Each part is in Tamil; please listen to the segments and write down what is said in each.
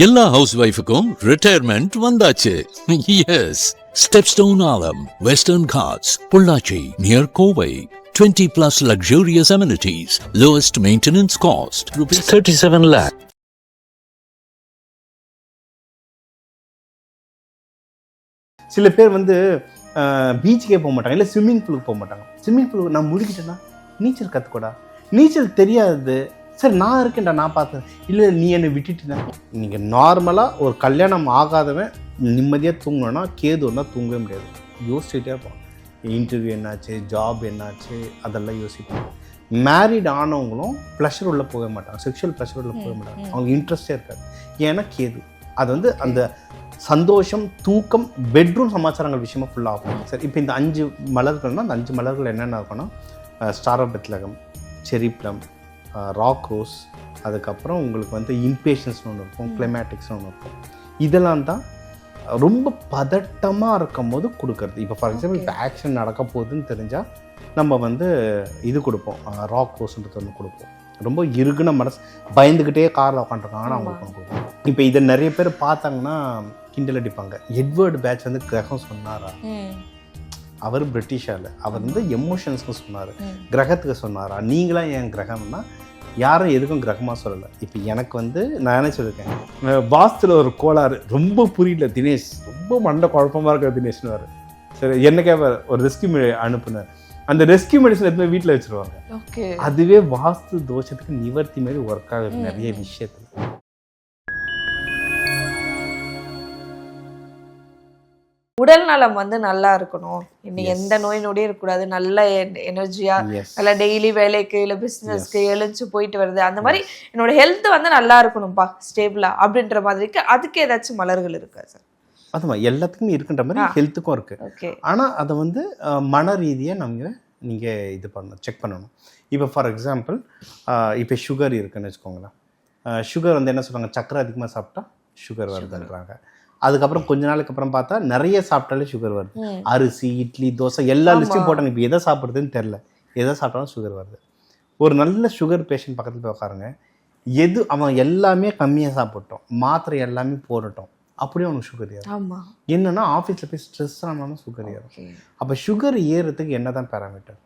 எல்லா ஹவுஸ் ஒய்ஃபுக்கும் ரிட்டையர்மெண்ட் வந்தாச்சு. எஸ், ஸ்டெப்ஸ்டோன் ஆலம், Western Ghats, Pollachi near Kovai. 20 plus luxurious amenities, lowest maintenance cost, rupees 37 lakh. சில பேர் பீச்சுக்கே போக மாட்டாங்க, இல்லை ஸ்விம்மிங் பூலுக்கு போக மாட்டாங்க. ஸ்விம்மிங் பூல் நான் முழுகிட்டேன்னா நீச்சல் கற்றுக்கூடா, நீச்சல் தெரியாது, சரி நான் இருக்கேன்டா நான் பார்த்தேன், இல்லை நீ என்னை விட்டுட்டுனா. நீங்கள் நார்மலாக ஒரு கல்யாணம் ஆகாதவன் நிம்மதியாக தூங்கணும்னா கேதுன்னா தூங்கவே முடியாது. யோசிச்சுட்டே இருப்போம், இன்டர்வியூ என்னாச்சு, ஜாப் என்னாச்சு, அதெல்லாம் யோசிப்போம். மேரிட் ஆனவங்களும் ப்ளஷர் உள்ளே போக மாட்டாங்க, செக்ஷுவல் ப்ளஷர் உள்ளே போக மாட்டாங்க, அவங்க இன்ட்ரெஸ்டே இருக்காது. ஏன்னா கேது அது அந்த சந்தோஷம், தூக்கம், பெட்ரூம் சமாச்சாரங்கள் விஷயமா ஃபுல்லாக ஆகும். சரி, இப்போ இந்த 5 மலர்கள்னால் அந்த 5 மலர்கள் என்னென்ன இருக்குன்னா, ஸ்டார் ஆஃப் பெத்லகம், செரி ப்ளம், ராக் ரோஸ், அதுக்கப்புறம் உங்களுக்கு இம்பேஷன்ஸ்னு ஒன்று இருக்கும், கிளைமேட்டிக்ஸ்னு ஒன்று இருக்கும். இதெல்லாம் தான் ரொம்ப பதட்டமாக இருக்கும் போது கொடுக்கறது. இப்போ ஃபார் எக்ஸாம்பிள் இப்போ ஆக்ஷன் நடக்க போகுதுன்னு தெரிஞ்சால் நம்ம இது கொடுப்போம், ராக் ரோஸ்ன்றது ஒன்று கொடுப்போம். ரொம்ப இறுகுன மனசு, பயந்துக்கிட்டே காரில் உட்காந்துருக்காங்கன்னா அவங்களுக்கு ஒன்று கொடுப்போம். இப்போ இதை நிறைய பேர் பார்த்தாங்கன்னா கிண்டல் அடிப்பாங்க. எட்வர்டு பேட்ச் கிரகம் சொன்னாரா? அவர் பிரிட்டிஷால, அவர் எமோஷன்ஸ்க்கு சொன்னார், கிரகத்துக்கு சொன்னாரா? நீங்களாம் என் கிரகம்னா யாரும் எதுக்கும் கிரகமாக சொல்லலை. இப்போ எனக்கு நான் என்ன சொல்லியிருக்கேன், வாஸ்துல ஒரு கோளாறு ரொம்ப புரியல தினேஷ், ரொம்ப மண்டை குழப்பமாக இருக்கிற தினேஷ்னு. சரி, என்ன கேட்பார், ஒரு ரெஸ்கியூ அனுப்புனார், அந்த ரெஸ்கியூ மெடிசன் எடுத்து வீட்டில் வச்சுருவாங்க. அதுவே வாஸ்து தோஷத்துக்கு நிவர்த்தி மாதிரி ஒர்க் ஆகுது நிறைய விஷயத்துல. உடல் நலம் நல்லா இருக்கணும், இன்னும் எந்த நோய் நொடியும் இருக்கக்கூடாது, நல்ல எனர்ஜியா நல்லா டெய்லி வேலைக்கு இல்லை பிஸ்னஸ்க்கு எழுந்து போயிட்டு வருது, அந்த மாதிரி என்னோட ஹெல்த் நல்லா இருக்கணும்ப்பா, ஸ்டேபிளா அப்படின்ற மாதிரிக்கு அதுக்கு ஏதாச்சும் மலர்கள் இருக்கா சார்? அதுமா எல்லாத்துக்குமே இருக்குன்ற மாதிரி ஹெல்த்துக்கும் இருக்கு. ஆனால் அதை மன ரீதியாக நீங்கள் இது பண்ணணும், செக் பண்ணணும். இப்போ ஃபார் எக்ஸாம்பிள் இப்போ சுகர் இருக்குன்னு வச்சுக்கோங்களேன். சுகர் என்ன சொல்கிறாங்க, சக்கரை அதிகமாக சாப்பிட்டா சுகர் வருதுன்றாங்க. அதுக்கப்புறம் கொஞ்ச நாளுக்கு அப்புறம் பார்த்தா நிறைய சாப்பிட்டாலே சுகர் வருது. அரிசி, இட்லி, தோசை எல்லா லிஸ்ட்டையும் போட்டாங்க. இப்போ எதை சாப்பிட்றதுன்னு தெரில, எதை சாப்பிட்டாலும் சுகர் வருது. ஒரு நல்ல சுகர் பேஷண்ட் பக்கத்தில் போய் உட்காருங்க, அவன் எல்லாமே கம்மியாக சாப்பிட்டோம், மாத்திரை எல்லாமே போடட்டும், அப்படியே அவனுக்கு சுகர் ஏறும். என்னன்னா ஆஃபீஸில் போய் ஸ்ட்ரெஸ் ஆனாலும் சுகர் ஏறும். அப்போ சுகர் ஏறுறதுக்கு என்ன தான் பேராமீட்டர்,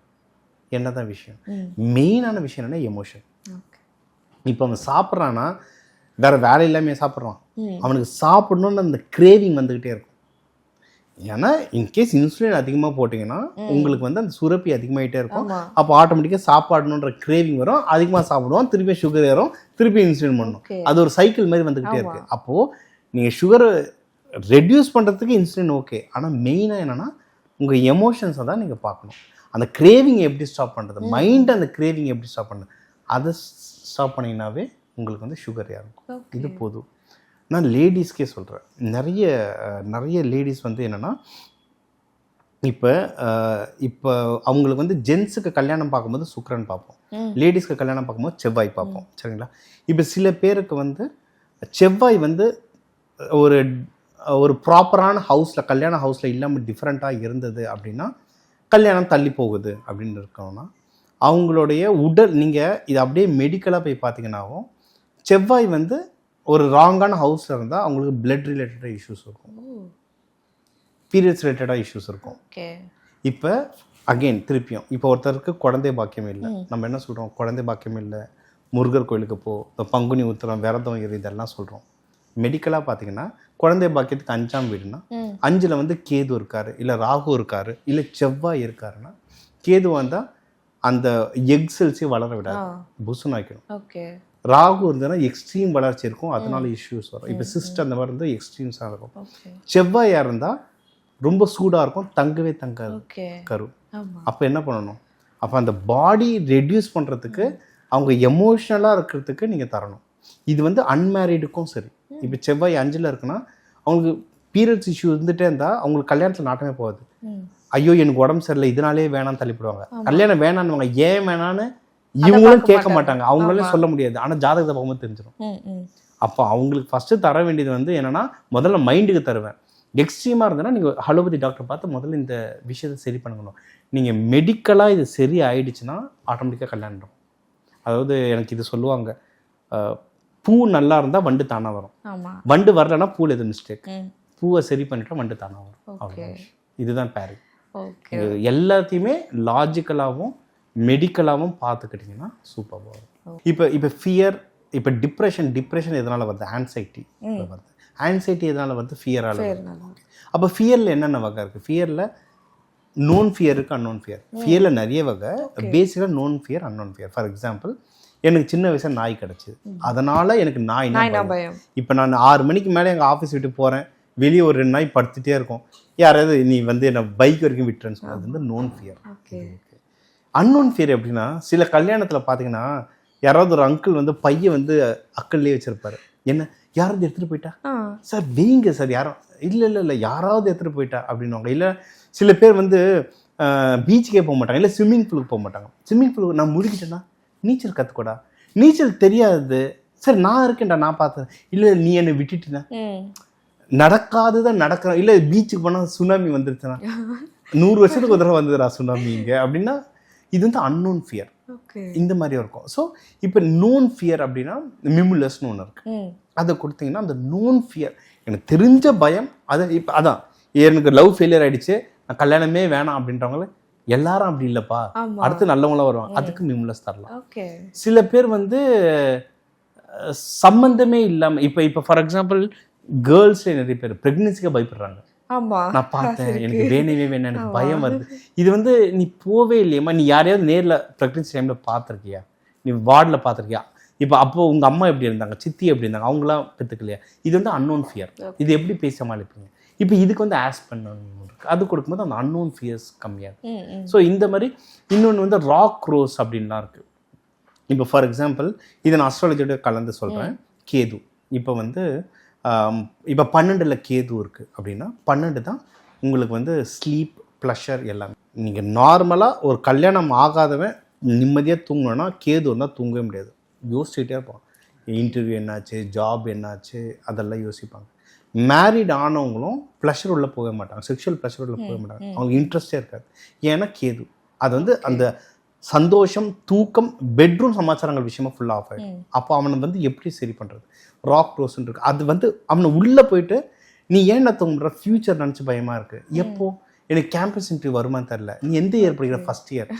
என்ன தான் விஷயம், மெயினான விஷயம் என்னன்னா எமோஷன். இப்போ அவன் சாப்பிட்றான்னா வேற வேலை இல்லாமல் சாப்பிட்றான், அவனுக்கு சாப்பிடணும்னு அந்த கிரேவிங் வந்துக்கிட்டே இருக்கும். ஏன்னா இன்கேஸ் இன்சுலின் அதிகமாக போட்டிங்கன்னா உங்களுக்கு அந்த சுரப்பி அதிகமாகிட்டே இருக்கும். அப்போ ஆட்டோமேட்டிக்காக சாப்பாடணுன்ற கிரேவிங் வரும், அதிகமாக சாப்பிடுவோம், திருப்பி சுகர் ஏறும், திருப்பி இன்சுலின் பண்ணணும். அது ஒரு சைக்கிள் மாதிரி வந்துக்கிட்டே இருக்கு. அப்போது நீங்கள் சுகரை ரெடியூஸ் பண்ணுறதுக்கு இன்சுலின் ஓகே, ஆனால் மெயினாக என்னென்னா உங்கள் எமோஷன்ஸை தான் நீங்கள் பார்க்கணும். அந்த கிரேவிங்கை எப்படி ஸ்டாப் பண்ணுறது, மைண்ட் அந்த கிரேவிங் எப்படி ஸ்டாப் பண்ணுறது, அதை ஸ்டாப் பண்ணிங்கனாவே உங்களுக்கு சுகர் ஏறும். இது போதும். நான் லேடிஸ்க்கே சொல்கிறேன், நிறைய லேடிஸ் என்னென்னா இப்போ அவங்களுக்கு ஜென்ஸுக்கு கல்யாணம் பார்க்கும்போது சுக்கிரன் பார்ப்போம், லேடிஸ்க்கு கல்யாணம் பார்க்கும்போது செவ்வாய் பார்ப்போம். சரிங்களா? இப்போ சில பேருக்கு செவ்வாய் ஒரு ப்ராப்பரான ஹவுஸில், கல்யாண ஹவுஸில் இல்லாமல் டிஃப்ரெண்ட்டாக இருந்தது அப்படின்னா கல்யாணம் தள்ளி போகுது அப்படின்னு இருக்கணும்னா அவங்களுடைய உடல், நீங்கள் இது அப்படியே மெடிக்கலாக போய் பார்த்தீங்கன்னாவும் செவ்வாய் ஒரு ராங்கான ஹவுஸில் இருந்தால் அவங்களுக்கு பிளட் ரிலேட்டடாக இஷ்யூஸ் இருக்கும், பீரியட்ஸ் ரிலேட்டடாக இஷ்யூஸ் இருக்கும். இப்போ அகெயின் திருப்பியும் இப்போ ஒருத்தருக்கு குழந்தை பாக்கியம் இல்லை, நம்ம என்ன சொல்கிறோம், குழந்தை பாக்கியம் இல்லை, முருகர் கோயிலுக்கு போ, இந்த பங்குனி உத்திரம், விரதம் இரு, இதெல்லாம் சொல்கிறோம். மெடிக்கலாக பார்த்தீங்கன்னா குழந்தை பாக்கியத்துக்கு 5ஆம் வீடுனா 5ல் கேது இருக்காரு, இல்லை ராகு இருக்காரு, இல்லை செவ்வாய் இருக்காருன்னா கேது வந்தால் அந்த எக் செல்ஸையும் வளர விடாது, புசுன்னு ஆக்கிடும். ராகு இருந்ததுன்னா எக்ஸ்ட்ரீம் வளர்ச்சி இருக்கும், அதனால இஷ்யூஸ் வரும். இப்போ சிஸ்ட் அந்த மாதிரி இருந்தால் எக்ஸ்ட்ரீம்ஸாக இருக்கும். செவ்வாயாக இருந்தால் ரொம்ப சூடாக இருக்கும், தங்கவே தங்காது கரு. அப்போ என்ன பண்ணணும், அப்போ அந்த பாடி ரெடியூஸ் பண்ணுறதுக்கு அவங்க எமோஷ்னலாக இருக்கிறதுக்கு நீங்கள் தரணும். இது அன்மேரிடுக்கும் சரி. இப்போ செவ்வாய் 5ல் இருக்குன்னா அவங்களுக்கு பீரியட்ஸ் இஷ்யூ இருந்துகிட்டே இருந்தால் அவங்களுக்கு கல்யாணத்தில் நாட்டமே போகாது. ஐயோ எனக்கு உடம்பு சரியில்லை, இதனாலே வேணான்னு தள்ளிப்படுவாங்க. கல்யாணம் வேணான்னு ஏன் வேணான்னு இவங்களும் கேட்க மாட்டாங்க, அவங்களாலே சொல்ல முடியாது, ஆனால் ஜாதகத்தை பார்க்கும்போது தெரிஞ்சிடும். அப்போ அவங்களுக்கு ஃபஸ்ட்டு தர வேண்டியது என்னென்னா, முதல்ல மைண்டுக்கு தருவேன். எக்ஸ்ட்ரீமாக இருந்ததுன்னா நீங்கள் அலோபதி டாக்டர் பார்த்து முதல்ல இந்த விஷயத்தை சரி பண்ணணும். நீங்கள் மெடிக்கலாக இது சரி ஆயிடுச்சுன்னா ஆட்டோமேட்டிக்காக கல்யாணம். அதாவது எனக்கு இது சொல்லுவாங்க, பூ நல்லா இருந்தால் வண்டு தானாக வரும். ஆமா. வண்டு வரலன்னா பூவில் எது மிஸ்டேக், பூவை சரி பண்ணிட்டா வண்டு தானாக வரும். அவ்வளோ. இதுதான் பேரிங். எல்லாத்தையுமே லாஜிக்கலாகவும் மெடிக்கலாகவும் பார்த்துக்கிட்டிங்கன்னா சூப்பராக வரும். இப்போ ஃபியர், இப்போ டிப்ரெஷன் எதனால் வருது? ஆன்சைட்டி வருது. ஆன்சைட்டி எதனால் வருது? ஃபியரால் வருது. அப்போ ஃபியரில் என்னென்ன வகை இருக்குது? ஃபியரில் நோன் ஃபியர் இருக்குது, அன்னோன் ஃபியர். ஃபியரில் நிறைய வகை. பேசிக்காக known fear, unknown fear. For example, எனக்கு சின்ன வயசில் நாய் கிடச்சிது, அதனால் எனக்கு நாய்னா பயம். இப்போ நான் 6 மணிக்கு மேலே எங்கள் ஆஃபீஸ் விட்டு போகிறேன், வெளியே ஒரு 2 நாய் படுத்துகிட்டே இருக்கும், யாராவது நீ வந்து என்னை பைக் வரைக்கும் விட்டுறேன்னு சொன்னது வந்து நோன் ஃபியர். அன்னோன் ஃபியர் எப்படின்னா, சில கல்யாணத்தில் பார்த்தீங்கன்னா யாராவது ஒரு அங்கிள் வந்து பையன் வந்து அக்கல்லே வச்சுருப்பாரு. என்ன, யாராவது எடுத்துகிட்டு போயிட்டா சார் வெயிங்க சார், யாரும் இல்லை யாராவது எடுத்துகிட்டு போயிட்டா அப்படின்வாங்க. இல்லை சில பேர் வந்து பீச்சுக்கே போக மாட்டாங்க, இல்லை ஸ்விம்மிங் பூலுக்கு போக மாட்டாங்க. ஸ்விம்மிங் பூலுக்கு நான் முழுகிட்டேன்னா நீச்சல் கற்றுக்கூடா, நீச்சல் தெரியாது சார், நான் இருக்கேன்டா, நான் பார்த்தேன். இல்லை நீ என்னை விட்டுட்டீங்கன்னா, நடக்காதுதான் நடக்கிறோம். இல்லை பீச்சுக்கு போனால் சுனாமி வந்துருச்சுன்னா, 100 வருஷத்துக்கு ஒரு தடவை வந்ததுடா சுனாமி இங்கே அப்படின்னா, இது வந்து அன்னோன் ஃபியர். இந்த மாதிரி இருக்கும். ஸோ இப்போ நோன் ஃபியர் அப்படின்னா மிமுலஸ்னு ஒன்று இருக்கு, அதை கொடுத்தீங்கன்னா அந்த நோன் ஃபியர், எனக்கு தெரிஞ்ச பயம். அதை இப்போ அதான் எனக்கு லவ் ஃபெயிலியர் ஆயிடுச்சு, நான் கல்யாணமே வேணாம் அப்படின்றவங்கள எல்லாரும் அப்படி இல்லைப்பா, அடுத்து நல்லவங்களாம் வருவாங்க, அதுக்கு மிமுலஸ் தரலாம். சில பேர் வந்து சம்பந்தமே இல்லாமல், இப்போ ஃபார் எக்ஸாம்பிள் கேர்ள்ஸ்ல நிறைய பேர் பிரெக்னன்சிக்கு பயப்படுறாங்க. நான் பார்த்தேன், எனக்கு வேணவே வேணாம், எனக்கு பயம் வருது. இது வந்து நீ போவே இல்லையம்மா, நீ யாரையாவது நேரில் ப்ரெக்னன்சி டைமில் பார்த்துருக்கியா, நீ வார்டில் பார்த்துருக்கியா, இப்போ அப்போ உங்கள் அம்மா எப்படி இருந்தாங்க, சித்தி எப்படி இருந்தாங்க, அவங்களாம் பெற்றுக்கலையா? இது வந்து அன்னோன் ஃபியர். இது எப்படி பேச சமாளிப்பீங்க? இப்போ இதுக்கு வந்து ஆஸ்பென் இருக்கு, அது கொடுக்கும்போது அந்த அன்னோன் ஃபியர்ஸ் கம்மியாகும். ஸோ இந்த மாதிரி இன்னொன்று வந்து ராக் ரோஸ் அப்படின்லாம் இருக்குது. இப்போ ஃபார் எக்ஸாம்பிள், இதை நான் அஸ்ட்ராலஜியோட கலந்து சொல்கிறேன். கேது இப்போ வந்து இப்போ 12ல் கேது இருக்குது அப்படின்னா 12 தான் உங்களுக்கு வந்து ஸ்லீப், ப்ளஷர் எல்லாமே. நீங்கள் நார்மலாக ஒரு கல்யாணம் ஆகாதவன் நிம்மதியாக தூங்கணும்னா கேது இருந்தால் தூங்கவே முடியாது, யோசிச்சுட்டே இருப்பான். இன்டர்வியூ என்னாச்சு, ஜாப் என்னாச்சு, அதெல்லாம் யோசிப்பாங்க. மேரிட் ஆனவங்களும் ப்ளஷர் உள்ளே போக மாட்டாங்க, செக்ஷுவல் ப்ளஷர் உள்ளே போக மாட்டாங்க, அவங்களுக்கு இன்ட்ரெஸ்டே இருக்காது. ஏன்னா கேது அது வந்து அந்த சந்தோஷம், தூக்கம், பெட்ரூம் சமாச்சாரங்கள் விஷயமா ஃபுல்லாக ஆஃப் ஆகிடும். அப்போ அவனை வந்து எப்படி சரி பண்ணுறது? ராக் ரோஸ்ன்னு இருக்கு, அது வந்து அவனை உள்ளே போயிட்டு நீ ஏன் நான் தூங்குற, ஃபியூச்சர் நினச்சி பயமாக இருக்குது, எப்போ எனக்கு கேம்பஸ் இன்டர்வியூ வருமானு தெரில, நீ எந்த இயர் படிக்கிற, ஃபர்ஸ்ட் இயர்,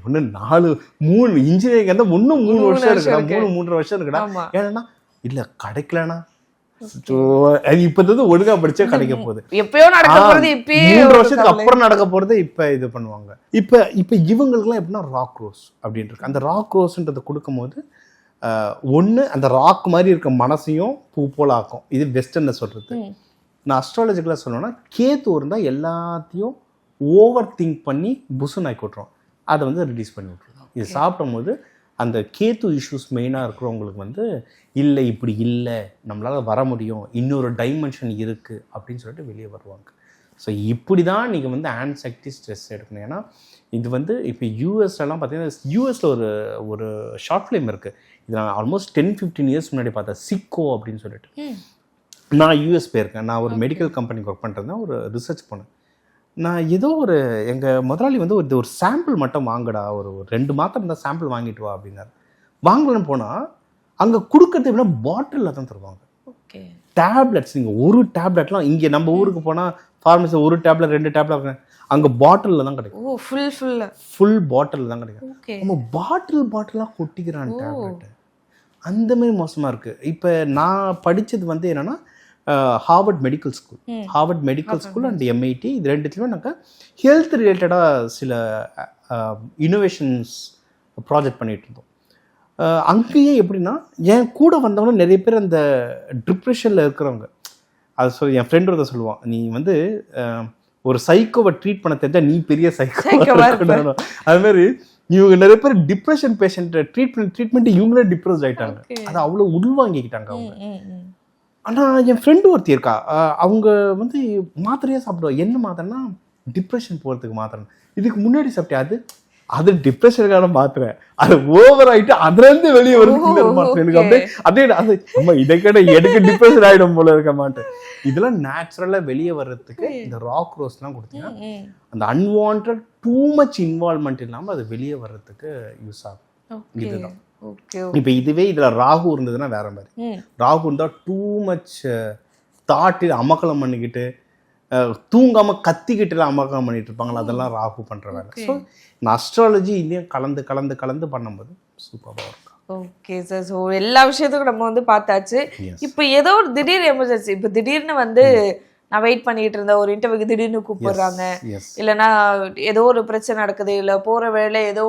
ஒன்று 4-3 இன்ஜினியரிங் இருந்தால் இன்னும் 3 வருஷம் இருக்குடா, 3-3.5 வருஷம் இருக்குடா. ஏன்னா இல்லை கிடைக்கலனா இப்போது ஒழுங்கா படிச்சா கிடைக்க போகுது, எப்பயோ நடக்க போறது, 3 வருஷத்துக்கு அப்புறம் நடக்க போறது இப்போ இது பண்ணுவாங்க. இப்போ இவங்களுக்குலாம் எப்படின்னா ராக் ரோஸ் அப்படின்னு இருக்கு. அந்த ராக் ரோஸ்ன்றதை கொடுக்கும் போது ஒன்று அந்த ராக் மாதிரி இருக்க மனசையும் பூ போல ஆக்கும். இது வெஸ்டர்னில் சொல்றது. நான் அஸ்ட்ராலஜிக்கலாக சொல்லணும்னா கேத்து இருந்தால் எல்லாத்தையும் ஓவர் திங்க் பண்ணி புசு நாய் கொட்டுறோம், அதை வந்து ரிலீஸ் பண்ணி விட்டுருவோம். இது சாப்பிடும் போது அந்த கேத்து இஷ்யூஸ் மெயினாக இருக்கிறவங்களுக்கு வந்து இல்லை இப்படி இல்லை, நம்மளால் வர முடியும், இன்னொரு டைமென்ஷன் இருக்குது அப்படின்னு சொல்லிட்டு வெளியே வருவாங்க. ஸோ இப்படி தான் நீங்கள் வந்து ஆன்சைட்டி ஸ்ட்ரெஸ் எடுக்கணும். ஏன்னா இது வந்து இப்போ யூஎஸ்லாம் பார்த்தீங்கன்னா, யூஎஸில் ஒரு ஷார்ட் ஃபிலிம் இருக்குது, இது நான் ஆல்மோஸ்ட் 10-15 இயர்ஸ் முன்னாடி பார்த்தேன், சிக்கோ அப்படின்னு சொல்லிட்டு. நான் யூஎஸ் போயிருக்கேன், நான் ஒரு மெடிக்கல் கம்பெனிக்கு ஒர்க் பண்ணுறேன், ஒரு ரிசர்ச் போனேன். நான் ஏதோ எங்கள் முதலாளி வந்து ஒரு சாம்பிள் மட்டும் வாங்கடா, ஒரு 2 மாத்திரம் இருந்தால் சாம்பிள் வாங்கிட்டு வா அப்படின்னாரு. வாங்கலன்னு போனால் அங்கே கொடுக்கறது எப்படின்னா பாட்டிலில் தான் தருவாங்க. டேப்லெட்ஸ், நீங்கள் ஒரு டேப்லெட்லாம் இங்கே நம்ம ஊருக்கு போனால் ஃபார்மசி ஒரு டேப்லெட் 2 டேப்லெட், அங்கே பாட்டிலில் தான் கிடைக்கும். ஃபுல் பாட்டில் தான் கிடைக்கும். நம்ம பாட்டிலாக கொட்டிக்கிறான் டேப்லெட்டு, அந்த மாதிரி மோசமாக இருக்குது. இப்போ நான் படித்தது வந்து என்னென்னா Harvard medical school and MIT, இது 2த்துலையுமே நாங்கள் ஹெல்த் ரிலேட்டடாக சில இனோவேஷன்ஸ் ப்ராஜெக்ட் பண்ணிகிட்டு இருந்தோம். அங்கேயே எப்படின்னா என் கூட வந்தவங்களும் நிறைய பேர் அந்த டிப்ரெஷனில் இருக்கிறவங்க. அது என் ஃப்ரெண்ட் ஒருத்தர் சொல்லுவான், நீ வந்து ஒரு சைக்கோவை ட்ரீட் பண்ண தெரிஞ்சால் நீ பெரிய சைக்கோ. அது மாதிரி இவங்க நிறைய பேர் டிப்ரெஷன் பேஷண்ட்டை ட்ரீட்மெண்ட் இவங்களே டிப்ரெஸ்ட் ஆகிட்டாங்க, அதை அவ்வளோ உள்வாங்கிக்கிட்டாங்க அவங்க. ஆனால் என் ஃப்ரெண்டு ஒருத்தி இருக்கா, அவங்க வந்து மாத்திரையாக சாப்பிடுவா. என்ன மாத்திரைன்னா டிப்ரெஷன் போகிறதுக்கு மாத்திரை. இதுக்கு முன்னாடி சாப்பிட்டேன், அது டிப்ரெஷனுக்கான மாத்திரை, அது ஓவர் ஆகிட்டு அதுலேருந்து வெளியே வருது மாத்திரை. எனக்கு அப்படியே நம்ம இதை கேட்ட எனக்கு டிப்ரெஷன் ஆகிடும் போல இருக்க மாட்டேன். இதெல்லாம் நேச்சுரலாக வெளியே வர்றதுக்கு இந்த ராக் ரோஸ்லாம் கொடுத்தீங்கன்னா அந்த அன்வான்ட் டூ மச் இன்வால்வ்மெண்ட் இல்லாமல் அது வெளியே வர்றதுக்கு யூஸ் ஆகும். இதுதான். ஓகே. இப்போ இதுவே இதுல ராகு இருந்ததுன்னா வேற மாதிரி. ராகு இருந்தா டூ மச் தாட்டு அமக்கலம் பண்ணிக்கிட்டு தூங்காம கத்திக்கிட்டுலாம் அமக்கலம் பண்ணிட்டு இருப்பாங்களா, அதெல்லாம் ராகு பண்ற வேலை. ஸோ இந்த அஸ்ட்ராலஜி இதையும் கலந்து கலந்து கலந்து பண்ணும்போது சூப்பராக இருக்கும். Okay sir. ஸோ எல்லா விஷயத்துக்கும் நம்ம வந்து பார்த்தாச்சு. இப்போ ஏதோ ஒரு திடீர் எமர்ஜென்சி, இப்போ திடீர்னு வந்து நான் வெயிட் பண்ணிட்டு இருந்த ஒரு இன்டர்வியூக்கு திடீர்னு கூப்பிடுறாங்க, இல்லைன்னா ஏதோ ஒரு பிரச்சனை நடக்குது, இல்லை போற வேலை ஏதோ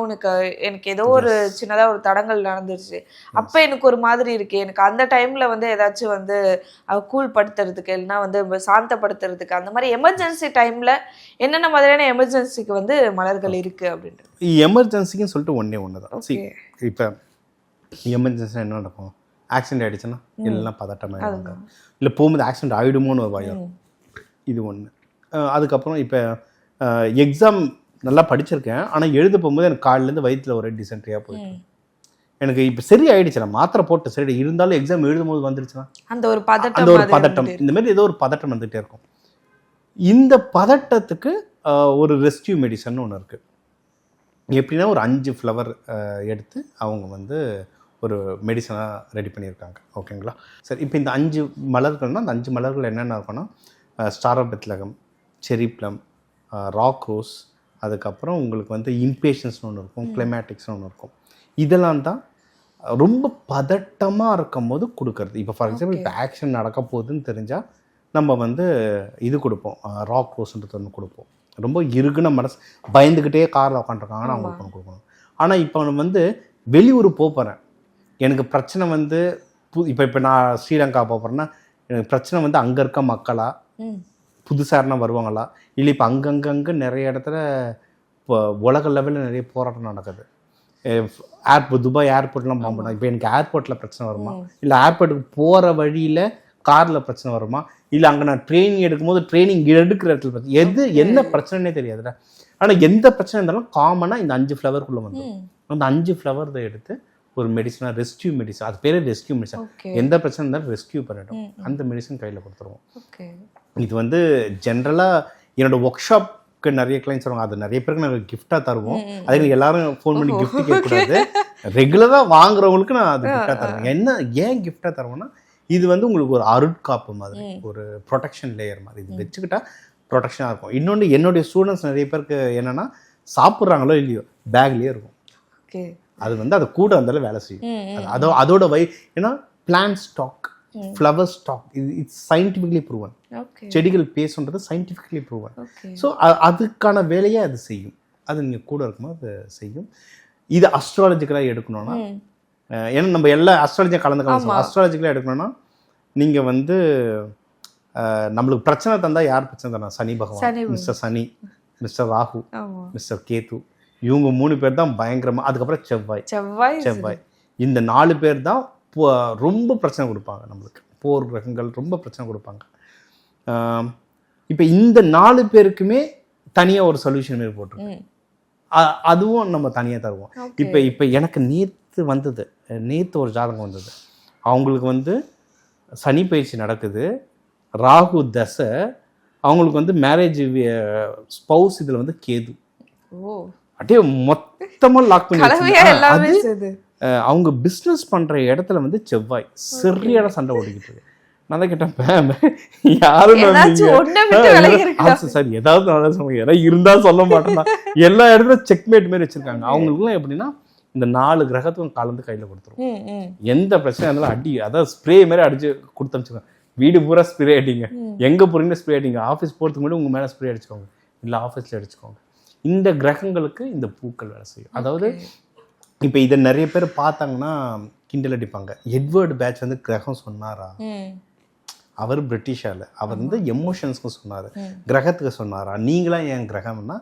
எனக்கு ஏதோ ஒரு சின்னதாக ஒரு தடங்கள் நடந்துருச்சு, அப்போ எனக்கு ஒரு மாதிரி இருக்கு, எனக்கு அந்த டைம்ல வந்து ஏதாச்சும் வந்து கூல் படுத்துறதுக்கு இல்லைன்னா வந்து சாந்தப்படுத்துறதுக்கு அந்த மாதிரி எமர்ஜென்சி டைம்ல என்னென்ன மாதிரியான எமர்ஜென்சிக்கு வந்து மலர்கள் இருக்கு அப்படின்றது. எமர்ஜென்சிக்குன்னு சொல்லிட்டு ஒன்று தான். இப்போ எமர்ஜென்சி என்ன நடக்கும், ஆக்சிடென்ட் ஆகிடுச்சுன்னா எல்லாம் பதட்டமாயிடுவாங்க, இல்லை போகும்போது ஆக்சிடென்ட் ஆகிடுமோன்னு ஒரு பயம், இது ஒன்று. அதுக்கப்புறம் இப்போ எக்ஸாம் நல்லா படிச்சிருக்கேன், ஆனால் எழுத போகும்போது எனக்கு காலிலேருந்து வயிற்றில் ஒரு டிசென்ட்ரியாக போயிட்டு எனக்கு இப்போ சரி ஆகிடுச்சு, நான் மாத்திரை போட்டு சரி இருந்தாலும் எக்ஸாம் எழுதும் போது வந்துருச்சுன்னா அந்த ஒரு பதட்டம், இந்த மாதிரி ஏதோ ஒரு பதட்டம் வந்துகிட்டே இருக்கும். இந்த பதட்டத்துக்கு ஒரு ரெஸ்கியூ மெடிசன் ஒன்று இருக்குது. எப்படின்னா ஒரு 5 ஃப்ளவர் எடுத்து அவங்க வந்து ஒரு மெடிசனாக ரெடி பண்ணியிருக்காங்க. ஓகேங்களா? சரி, இப்போ இந்த 5 மலர்கள்னால் அந்த 5 மலர்கள் என்னென்ன இருக்குன்னா ஸ்டார் ஆஃப் பெத்லகம், செரி ப்ளம், ராக் ரோஸ், அதுக்கப்புறம் உங்களுக்கு வந்து இம்பேஷன்ஸ்னு ஒன்று இருக்கும், கிளைமேட்டிக்ஸ்னு ஒன்று இருக்கும். இதெல்லாம் தான் ரொம்ப பதட்டமாக இருக்கும் போது கொடுக்கறது. இப்போ ஃபார் எக்ஸாம்பிள் இப்போ ஆக்ஷன் நடக்க போகுதுன்னு தெரிஞ்சால் நம்ம வந்து இது கொடுப்போம், ராக் ரோஸ்ன்றது ஒன்று கொடுப்போம். ரொம்ப இருக்குன்னு மனசு பயந்துக்கிட்டே காரில் உட்காந்துருக்காங்கன்னா அவங்களுக்கு ஒன்று கொடுக்கணும். ஆனால் இப்போ வந்து வெளியூர் போகிறேன், எனக்கு பிரச்சனை வந்து இப்போ நான் ஸ்ரீலங்கா போகிறேன்னா எனக்கு பிரச்சனை வந்து அங்கே இருக்க மக்களா, புதுசாருனா வருவாங்களா, இல்லை இப்போ அங்கங்கே நிறைய இடத்துல இப்போ உலக லெவலில் நிறைய போராட்டம் நடக்குது. துபாய் ஏர்போர்ட்லாம் போக, இப்போ எனக்கு ஏர்போர்ட்டில் பிரச்சனை வருமா, இல்லை ஏர்போர்ட்டுக்கு போகிற வழியில் காரில் பிரச்சனை வருமா, இல்லை அங்கே நான் ட்ரைனிங் எடுக்கும்போது ட்ரைனிங் எடுக்கிற இடத்துல பிரச்சனை, என்ன பிரச்சனைனே தெரியாதுல்ல. ஆனால் எந்த பிரச்சனை இருந்தாலும் காமனாக இந்த 5 ஃப்ளவருக்குள்ளே வந்து அந்த 5 ஃப்ளவர் தான் எடுத்து ஒரு மெடிசனாக ரெஸ்கியூ மெடிசன், அது பேரே ரெஸ்கியூ மெடிசன், எந்த பிரச்சனை இருந்தாலும் ரெஸ்கியூ பண்ணிட்டோம், அந்த மெடிசன் கையில் கொடுத்துருவோம். இது வந்து ஜென்ரலாக என்னோட ஒர்க் ஷாப்க்கு நிறைய கிளைண்ட்ஸ் வருவாங்க, அது நிறைய பேருக்கு நாங்கள் கிஃப்டாக தருவோம். அதுக்கு எல்லாரும் ஃபோன் பண்ணி கிஃப்ட் கேட்கக்கூடாது, ரெகுலராக வாங்குறவங்களுக்கு நான் அது கிஃப்டாக தருவேன். ஏன் கிஃப்டாக தருவேன்னா இது வந்து உங்களுக்கு ஒரு அருட்காப்பு மாதிரி, ஒரு ப்ரொடெக்ஷன் லேயர் மாதிரி, இது வச்சுக்கிட்டா ப்ரொடெக்ஷனாக இருக்கும். இன்னொன்று என்னுடைய ஸ்டூடெண்ட்ஸ் நிறைய பேருக்கு என்னென்னா சாப்பிட்றாங்களோ இல்லையோ பேக்லேயே இருக்கும், அது வந்து அது கூட இருந்தாலும் வேலை செய்யும். அதோட ஏன்னா plant stock, flower stock, it's scientifically proven. செடிகள் பேசுன்றது சயின்டிஃபிக்லி ப்ரூவன். ஸோ அதுக்கான வேலையை அது செய்யும், அது நீங்கள் கூட இருக்கும்போது அது செய்யும். இது அஸ்ட்ராலஜிக்கலாக எடுக்கணும்னா, ஏன்னா நம்ம எல்லா அஸ்ட்ராலஜியும் கலந்துக்கலாம். அஸ்ட்ராலஜிக்கலாக எடுக்கணும்னா நீங்கள் வந்து நம்மளுக்கு பிரச்சனை தந்தால் யார் பிரச்சனை தரா, சனி பகவான், மிஸ்டர் சனி, மிஸ்டர் ராகு, மிஸ்டர் கேது, இவங்க 3 பேர் தான் பயங்கரமாக. அதுக்கப்புறம் செவ்வாய், இந்த 4 பேர் தான் ரொம்ப பிரச்சனை கொடுப்பாங்க நம்மளுக்கு. போர் கிரகங்கள் ரொம்ப பிரச்சனை கொடுப்பாங்க. இப்போ இந்த 4 பேருக்குமே தனியாக ஒரு சொல்யூஷன் மாரி போட்டிருக்கோம், அதுவும் நம்ம தனியாக தருவோம். இப்போ எனக்கு நேற்று ஒரு ஜாதகம் வந்தது, அவங்களுக்கு வந்து சனி பயிற்சி நடக்குது, ராகு தசை, அவங்களுக்கு வந்து மேரேஜ் ஸ்பௌஸ் இதில் வந்து கேது, அப்படியே மொத்தமாக லாக் பண்ணி அவங்க பிஸ்னஸ் பண்ணுற இடத்துல வந்து செவ்வாய் சரியான சண்டை ஓடிக்கிட்டு இருக்கு. நான் தான் கேட்டேன், யாரும் சார் ஏதாவது இருந்தால் சொல்ல மாட்டேன்னா, எல்லா இடத்துல செக்மேட் மாரி வச்சிருக்காங்க. அவங்களுக்குலாம் எப்படின்னா இந்த 4 கிரகத்துக்கும் கலந்து கையில் கொடுத்துருவோம். எந்த பிரச்சனை இருந்தாலும் அதாவது ஸ்ப்ரே மாதிரி அடிச்சு கொடுத்து அனுப்பிச்சுக்கோங்க. வீடு பூரா ஸ்ப்ரே அடிங்க, எங்கே போறீங்கன்னா ஸ்ப்ரே அடிங்க, ஆஃபீஸ் போகிறதுக்கு முன்னாடி உங்கள் மேலே ஸ்ப்ரே அடிச்சுக்கோங்க, இல்லை ஆஃபீஸில் அடிச்சுக்கோங்க. இந்த கிரகங்களுக்கு இந்த பூக்கள் வேலை செய்யும். அதாவது இப்போ இதை நிறைய பேர் பார்த்தாங்கன்னா கிண்டல் அடிப்பாங்க, எட்வர்டு பேட்ச் வந்து கிரகம் சொன்னாரா, அவர் பிரிட்டிஷால, அவர் வந்து எமோஷன்ஸ்க்கு சொன்னார், கிரகத்துக்கு சொன்னாரா, நீங்களாம் ஏன் கிரகம்னா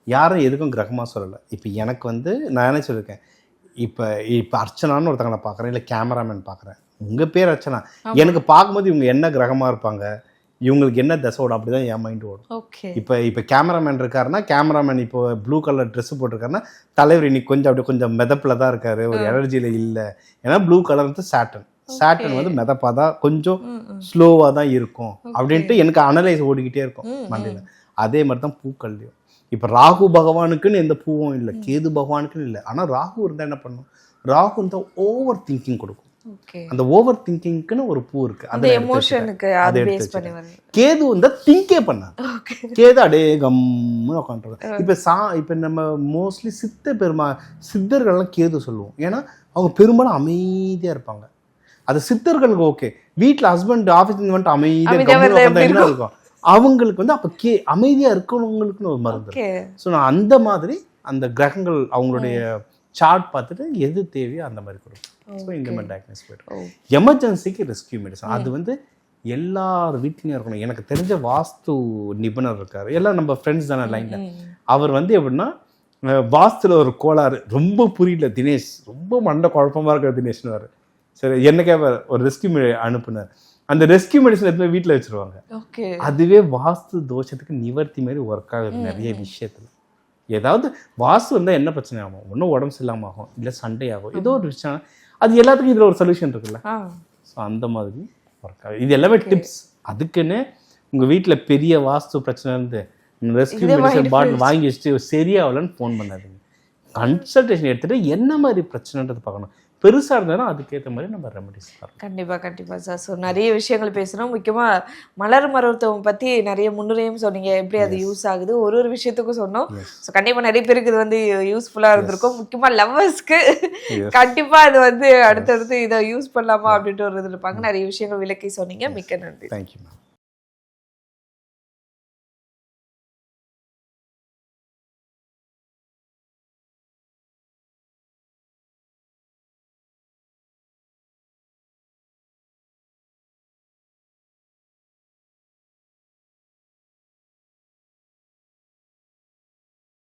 யாரும் எதுக்கும் கிரகமாக சொல்லலை. இப்போ எனக்கு வந்து நான் என்ன சொல்லியிருக்கேன், இப்போ அர்ச்சனான்னு ஒருத்தங்களை பார்க்குறேன், இல்லை கேமராமேன் பார்க்குறேன், உங்கள் பேர் அர்ச்சனா, எனக்கு பார்க்கும்போது இவங்க என்ன கிரகமாக இருப்பாங்க, இவங்களுக்கு என்ன தசை ஓடும், அப்படி தான் என் மைண்டு ஓடும். இப்போ கேமராமேன் இருக்காருன்னா, கேமராமேன் இப்போ ப்ளூ கலர் ட்ரெஸ்ஸு போட்டிருக்காருன்னா தலைவர் இன்னைக்கு கொஞ்சம் மெதப்பில் தான் இருக்காரு, ஒரு எனர்ஜியில் இல்லை. ஏன்னா ப்ளூ கலர் வந்து சாட்டன் வந்து மெதப்பாக தான், கொஞ்சம் ஸ்லோவாக தான் இருக்கும் அப்படின்ட்டு எனக்கு அனலைஸ் ஓடிக்கிட்டே இருக்கும் மண்டையில். அதே மாதிரி தான் பூக்கள்லையும். இப்போ ராகு பகவானுக்குன்னு எந்த பூவும் இல்லை, கேது பகவானுக்குன்னு இல்லை. ஆனால் ராகு இருந்தால் என்ன பண்ணும், ராகு தான் ஓவர் திங்கிங் கொடுக்கும். ஓகே. அந்த ஓவர் திங்கிங்க்குன்னு ஒரு பூ இருக்கு, அந்த எமோஷனுக்கு அது பேஸ் பண்ணி வருது. கேது வந்து திங்கே பண்ணாது. ஓகே. கேது அடே கம்முன்னு உட்காந்துருக்கும். இப்போ நம்ம மோஸ்ட்லி சித்தர்கள்லாம் கேது சொல்லுவோம். ஏன்னா அவங்க பெரும்பாலும் அமைதியா இருப்பாங்க. அது சித்தர்களுக்கு ஓகே. வீட்டில் ஹஸ்பண்ட் ஆஃபீஸ் வந்துட்டு அமைதியாக இருக்கும். அவங்களுக்கு வந்து அப்போ அமைதியா இருக்கவங்களுக்குன்னு ஒரு மருந்து. ஸோ நான் அந்த மாதிரி அந்த கிரகங்கள் அவங்களுடைய சார்ட் பார்த்துட்டு எது தேவையோ அந்த மாதிரி கொடுக்கும். ஸோ இந்த மாதிரி டயக்னோஸ் போய்டும். எமர்ஜென்சிக்கு ரெஸ்கியூ மெடிசன் அது வந்து எல்லார் வீட்லையும் இருக்கணும். எனக்கு தெரிஞ்ச வாஸ்து நிபுணர் இருக்காரு, எல்லாம் நம்ம ஃப்ரெண்ட்ஸ் தானே லைனில். அவர் வந்து எப்படின்னா வாஸ்துல ஒரு கோளாறு ரொம்ப புரியல தினேஷ், ரொம்ப மண்டை குழப்பமா இருக்கிற தினேஷ்னு. சரி என்னக்கே ஒரு ரெஸ்கியூ அனுப்புனார். அந்த ரெஸ்கியூ மெடிசன் எடுத்து வீட்டில் வச்சிருவாங்க. அதுவே வாஸ்து தோஷத்துக்கு நிவர்த்தி மாதிரி ஒர்க் ஆகுது நிறைய விஷயத்துல. ஏதாவது வாஸ்து வந்தால் என்ன பிரச்சனை ஆகும்? ஒன்றும் உடம்பு சரியில்லாம ஆகும், இல்லை சண்டே ஆகும், ஏதோ ஒரு விஷயம். அது எல்லாத்துக்கும் இதில் ஒரு சொல்யூஷன் இருக்குல்ல. ஸோ அந்த மாதிரி ஒர்க் ஆகுது. இது எல்லாமே டிப்ஸ். அதுக்குன்னு உங்கள் வீட்டில் பெரிய வாஸ்து பிரச்சனை இருந்து ரெஸ்கியூ மெடிசன் பாட்டில் வாங்கி வச்சுட்டு சரியாகலன்னு ஃபோன் பண்ணாதீங்க. கன்சல்டேஷன் எடுத்துகிட்டு என்ன மாதிரி பிரச்சனைன்றது பார்க்கணும். பெருசாக இருந்தாலும் அதுக்கேற்ற மாதிரி நம்ம ரெமடிஸ் பார்க்கணும். கண்டிப்பாக சார். ஸோ நிறைய விஷயங்கள் பேசணும். முக்கியமாக மலர் மருத்துவம் பற்றி நிறைய முன்னுரையும் சொன்னீங்க, எப்படி அது யூஸ் ஆகுது ஒரு விஷயத்துக்கும் சொன்னோம். ஸோ கண்டிப்பாக நிறைய பேருக்கு இது வந்து யூஸ்ஃபுல்லாக இருந்திருக்கும். முக்கியமாக லவ்வர்ஸ்க்கு கண்டிப்பாக இது வந்து அடுத்தடுத்து இதை யூஸ் பண்ணலாமா அப்படின்ட்டு ஒரு இது இருப்பாங்க. நிறைய விஷயங்கள் விளக்கி சொன்னீங்க. மிக்க நன்றி. Thank you ma'am.